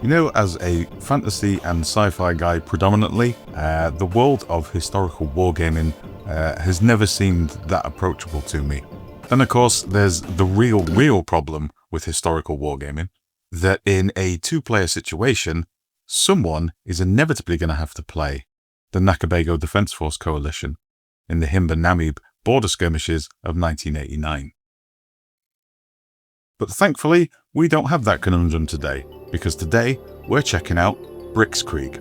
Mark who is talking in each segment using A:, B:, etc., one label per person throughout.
A: You know, as a fantasy and sci-fi guy predominantly, the world of historical wargaming has never seemed that approachable to me. And of course, there's the real problem with historical wargaming, that in a two-player situation, someone is inevitably going to have to play the Nakabago Defense Force Coalition in the Himba-Namib border skirmishes of 1989. But thankfully, we don't have that conundrum today, because today we're checking out Brickskrieg.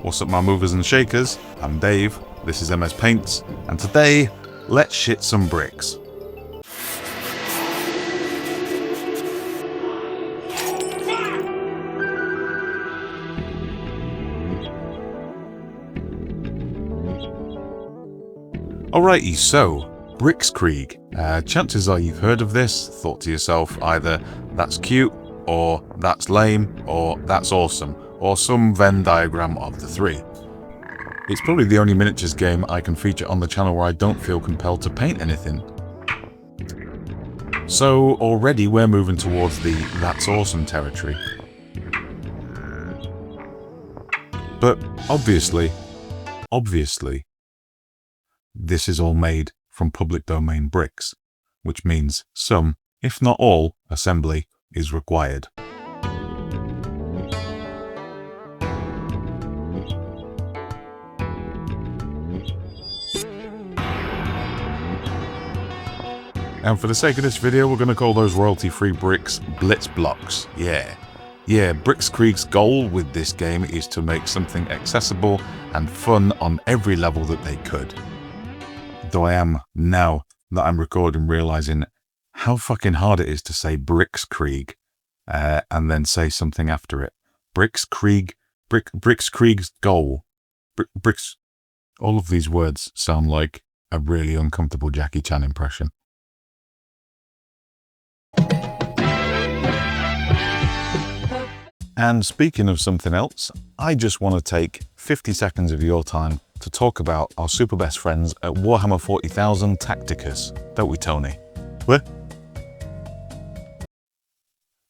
A: What's up, my movers and shakers? I'm Dave, this is MS Paints, and today, let's shit some bricks. Alrighty, so Brickskrieg. Chances are you've heard of this, thought to yourself either that's cute, or that's lame, or that's awesome, or some Venn diagram of the three. It's probably the only miniatures game I can feature on the channel where I don't feel compelled to paint anything. So already we're moving towards the that's awesome territory. But obviously, this is all made from public domain bricks, which means some, if not all, assembly is required. And for the sake of this video, we're going to call those royalty-free bricks Blitz blocks. Yeah, Brickskrieg's goal with this game is to make something accessible and fun on every level that they could. Though I am, now that I'm recording, realizing how fucking hard it is to say Brickskrieg and then say something after it. Brickskrieg's goal. Bricks. All of these words sound like a really uncomfortable Jackie Chan impression. And speaking of something else, I just want to take 50 seconds of your time to talk about our super best friends at Warhammer 40,000 Tacticus, don't we, Tony? What?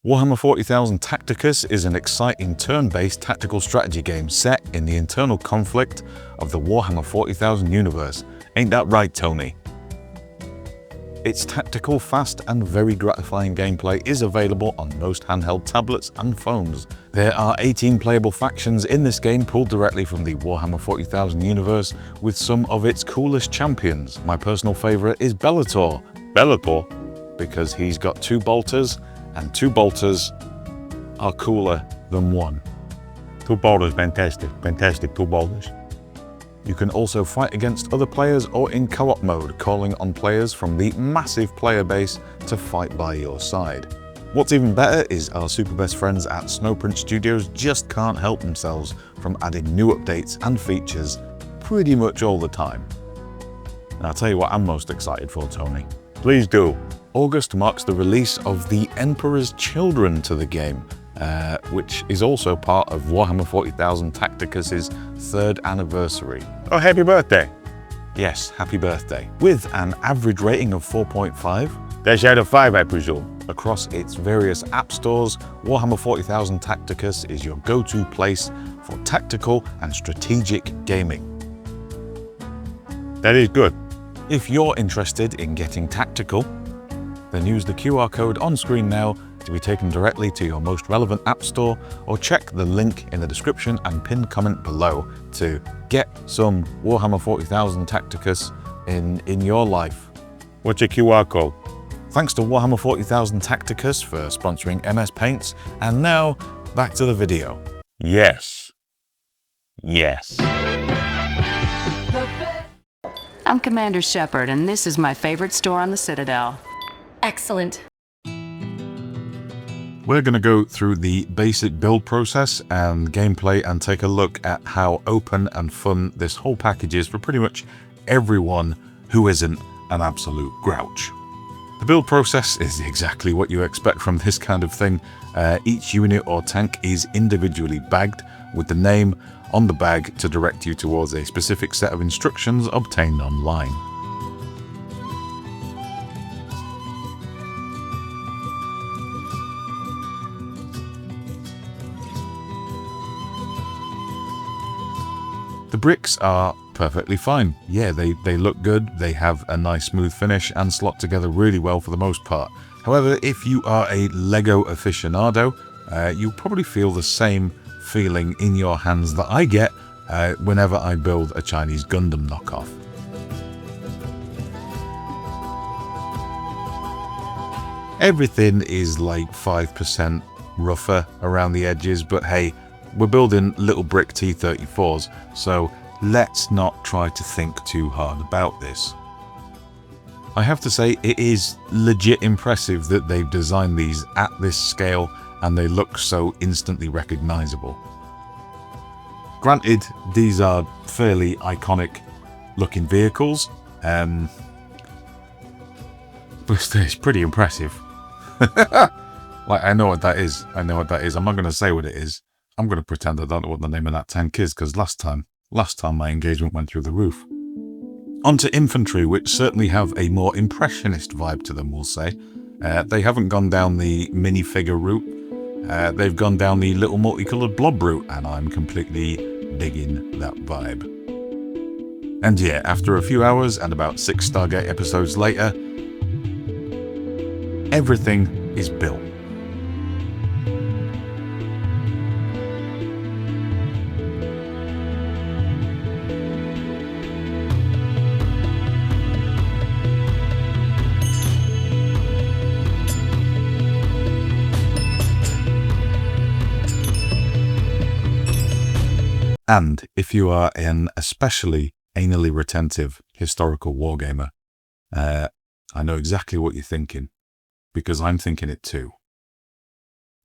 A: Warhammer 40,000 Tacticus is an exciting turn-based tactical strategy game set in the internal conflict of the Warhammer 40,000 universe. Ain't that right, Tony? Its tactical, fast and very gratifying gameplay is available on most handheld tablets and phones. There are 18 playable factions in this game pulled directly from the Warhammer 40,000 universe with some of its coolest champions. My personal favourite is Bellator. Bellator because he's got two bolters, and two bolters are cooler than one. Two bolters, fantastic two bolters. You can also fight against other players or in co-op mode, calling on players from the massive player base to fight by your side. What's even better is our super best friends at Snowprint Studios just can't help themselves from adding new updates and features pretty much all the time. And I'll tell you what I'm most excited for, Tony. Please do. August marks the release of The Emperor's Children to the game, which is also part of Warhammer 40,000 Tacticus' 3rd anniversary. Oh, happy birthday! Yes, happy birthday. With an average rating of 4.5, that's out of 5, I presume. Across its various app stores, Warhammer 40,000 Tacticus is your go-to place for tactical and strategic gaming. That is good. If you're interested in getting tactical, then use the QR code on screen now to be taken directly to your most relevant app store, or check the link in the description and pinned comment below to get some Warhammer 40,000 Tacticus in your life. What's your QR code? Thanks to Warhammer 40,000 Tacticus for sponsoring MS Paints, and now back to the video. Yes.
B: I'm Commander Shepard, and this is my favorite store on the Citadel.
C: Excellent.
A: We're going to go through the basic build process and gameplay and take a look at how open and fun this whole package is for pretty much everyone who isn't an absolute grouch. The build process is exactly what you expect from this kind of thing. Each unit or tank is individually bagged with the name on the bag to direct you towards a specific set of instructions obtained online. bricks are perfectly fine. Yeah, they look good, they have a nice smooth finish and slot together really well for the most part. However, if you are a Lego aficionado, you'll probably feel the same feeling in your hands that I get whenever I build a Chinese Gundam knockoff. Everything is like 5% rougher around the edges, but hey, we're building little brick T-34s, so let's not try to think too hard about this. I have to say, it is legit impressive that they've designed these at this scale and they look so instantly recognizable. Granted, these are fairly iconic looking vehicles, but it's pretty impressive. Like, I know what that is. I'm not going to say what it is. I'm going to pretend I don't know what the name of that tank is, because last time my engagement went through the roof. Onto infantry, which certainly have a more impressionist vibe to them, we'll say. They haven't gone down the minifigure route. They've gone down the little multicoloured blob route, and I'm completely digging that vibe. And yeah, after a few hours and about 6 Stargate episodes later, everything is built. And if you are an especially anally retentive historical wargamer, I know exactly what you're thinking, because I'm thinking it too.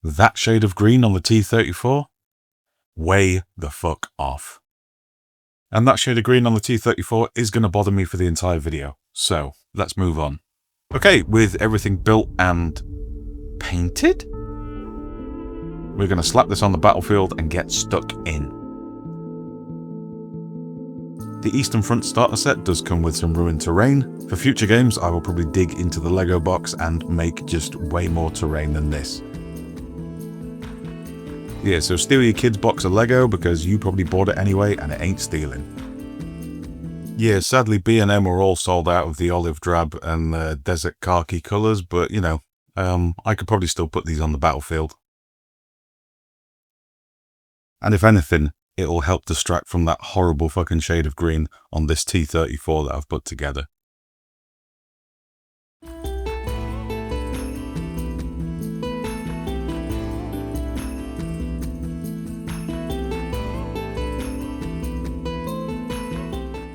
A: That shade of green on the T-34? Way the fuck off. And that shade of green on the T-34 is going to bother me for the entire video, so let's move on. Okay, with everything built and painted, we're going to slap this on the battlefield and get stuck in. The Eastern Front starter set does come with some ruined terrain. For future games, I will probably dig into the Lego box and make just way more terrain than this. Yeah, so steal your kid's box of Lego because you probably bought it anyway and it ain't stealing. Yeah, sadly B&M are all sold out of the olive drab and the desert khaki colours, but you know, I could probably still put these on the battlefield. And if anything, it'll help distract from that horrible fucking shade of green on this T-34 that I've put together.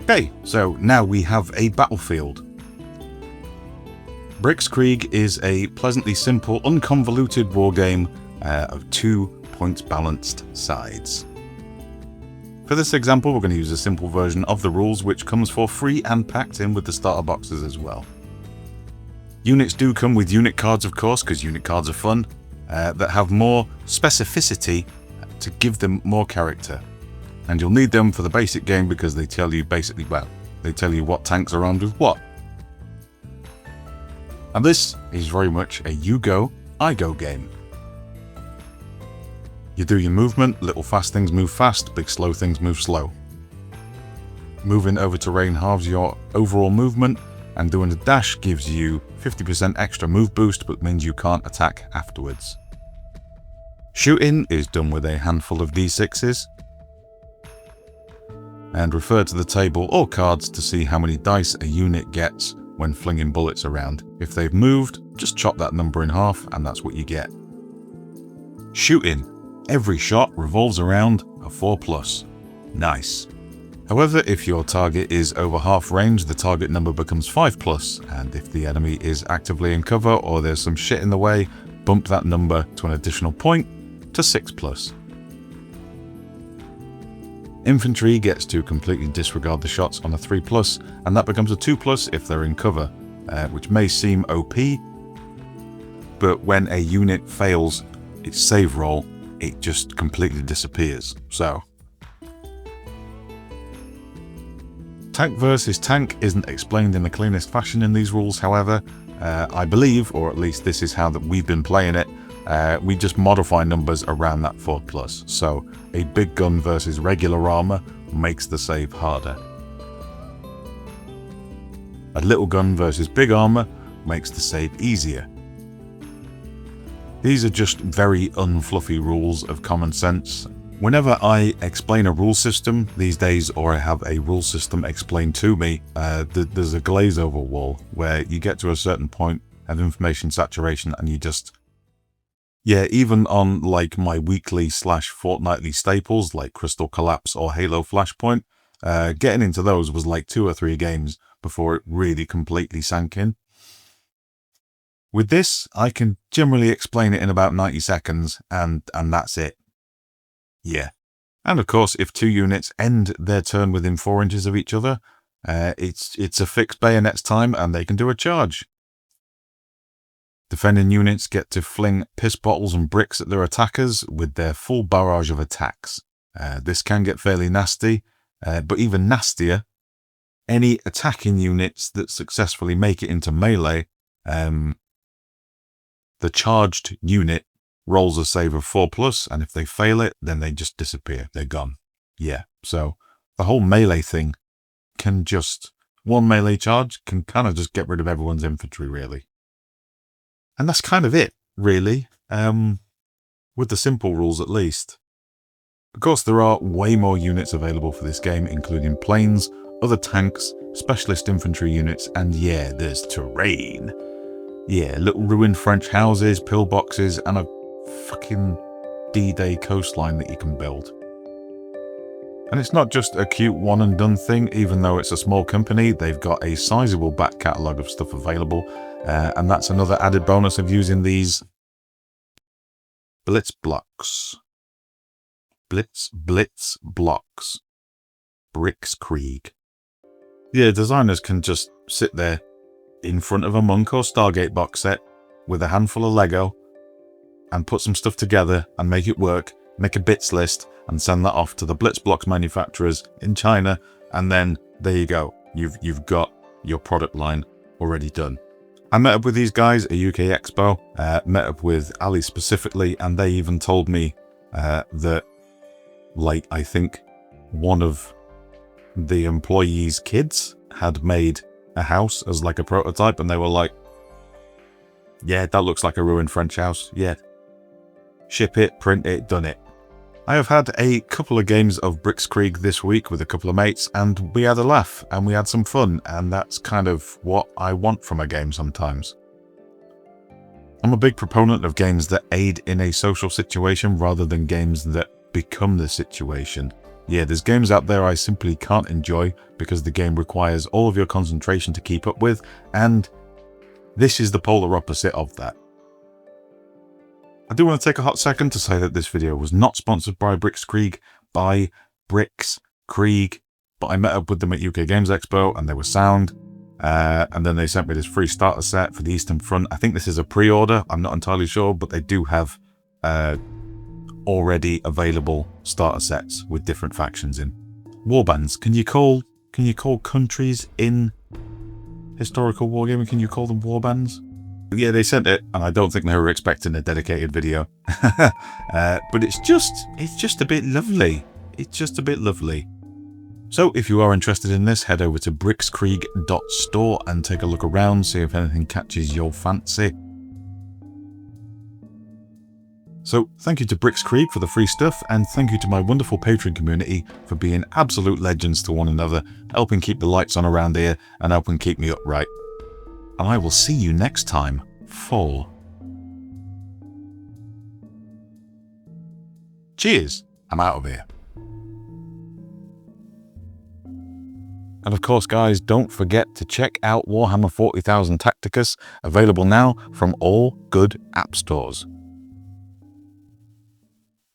A: Okay, so now we have a battlefield. Brickskrieg is a pleasantly simple, unconvoluted wargame of 2 points balanced sides. For this example, we're going to use a simple version of the rules, which comes for free and packed in with the starter boxes as well. Units do come with unit cards, of course, because unit cards are fun, that have more specificity to give them more character. And you'll need them for the basic game because they tell you basically, well, they tell you what tanks are armed with what. And this is very much a you go, I go game. You do your movement, little fast things move fast, big slow things move slow. Moving over terrain halves your overall movement, and doing a dash gives you 50% extra move boost, but means you can't attack afterwards. Shooting is done with a handful of D6s, and refer to the table or cards to see how many dice a unit gets when flinging bullets around. If they've moved, just chop that number in half, and that's what you get. Shooting. Every shot revolves around a 4+. Nice. However, if your target is over half range, the target number becomes 5+, and if the enemy is actively in cover or there's some shit in the way, bump that number to an additional point to 6+. Infantry gets to completely disregard the shots on a 3+, and that becomes a 2+ if they're in cover, which may seem OP, but when a unit fails its save roll, it just completely disappears. So, tank versus tank isn't explained in the cleanest fashion in these rules, however. I believe, or at least this is how that we've been playing it, we just modify numbers around that 4+. So, a big gun versus regular armor makes the save harder. A little gun versus big armor makes the save easier. These are just very unfluffy rules of common sense. Whenever I explain a rule system these days, or I have a rule system explained to me, there's a glaze over wall where you get to a certain point of information saturation and you just... Yeah, even on like my weekly / fortnightly staples like Crystal Collapse or Halo Flashpoint, getting into those was like 2 or 3 games before it really completely sank in. With this, I can generally explain it in about 90 seconds and that's it. Yeah. And of course, if 2 units end their turn within 4 inches of each other, it's a fixed bayonet's time and they can do a charge. Defending units get to fling piss bottles and bricks at their attackers with their full barrage of attacks. This can get fairly nasty, but even nastier, any attacking units that successfully make it into melee, the charged unit rolls a save of 4+, and if they fail it, then they just disappear. They're gone. Yeah, so the whole melee thing can just... One melee charge can kind of just get rid of everyone's infantry, really. And that's kind of it, really, with the simple rules at least. Of course, there are way more units available for this game, including planes, other tanks, specialist infantry units, and yeah, there's terrain. Yeah, little ruined French houses, pillboxes, and a fucking D-Day coastline that you can build. And it's not just a cute one and done thing, even though it's a small company, they've got a sizable back catalogue of stuff available, and that's another added bonus of using these Blitz blocks. Blitz blocks. Brickskrieg. Yeah, designers can just sit there in front of a Monk or Stargate box set with a handful of Lego and put some stuff together and make it work, make a bits list and send that off to the Blitz blocks manufacturers in China, and then there you go. You've got your product line already done. I met up with these guys at UK Expo, met up with Ali specifically, and they even told me that, like, I think one of the employees' kids had made a house as like a prototype, and they were like, yeah, that looks like a ruined French house. Yeah. Ship it, print it, done it. I have had a couple of games of Brickskrieg this week with a couple of mates, and we had a laugh and we had some fun, and that's kind of what I want from a game sometimes. I'm a big proponent of games that aid in a social situation rather than games that become the situation. Yeah, there's games out there I simply can't enjoy because the game requires all of your concentration to keep up with, and this is the polar opposite of that. I do want to take a hot second to say that this video was not sponsored by Brickskrieg, but I met up with them at UK Games Expo and they were sound. And then they sent me this free starter set for the Eastern Front. I think this is a pre-order, I'm not entirely sure, but they do have already available starter sets with different factions in. Warbands, can you call countries in historical wargaming, can you call them warbands? Yeah, they sent it, and I don't think they were expecting a dedicated video. But it's just a bit lovely. It's just a bit lovely. So if you are interested in this, head over to brickskrieg.store and take a look around, see if anything catches your fancy. So thank you to Brickskrieg for the free stuff, and thank you to my wonderful Patreon community for being absolute legends to one another, helping keep the lights on around here and helping keep me upright. And I will see you next time for... Cheers! I'm out of here. And of course, guys, don't forget to check out Warhammer 40,000 Tacticus, available now from all good app stores.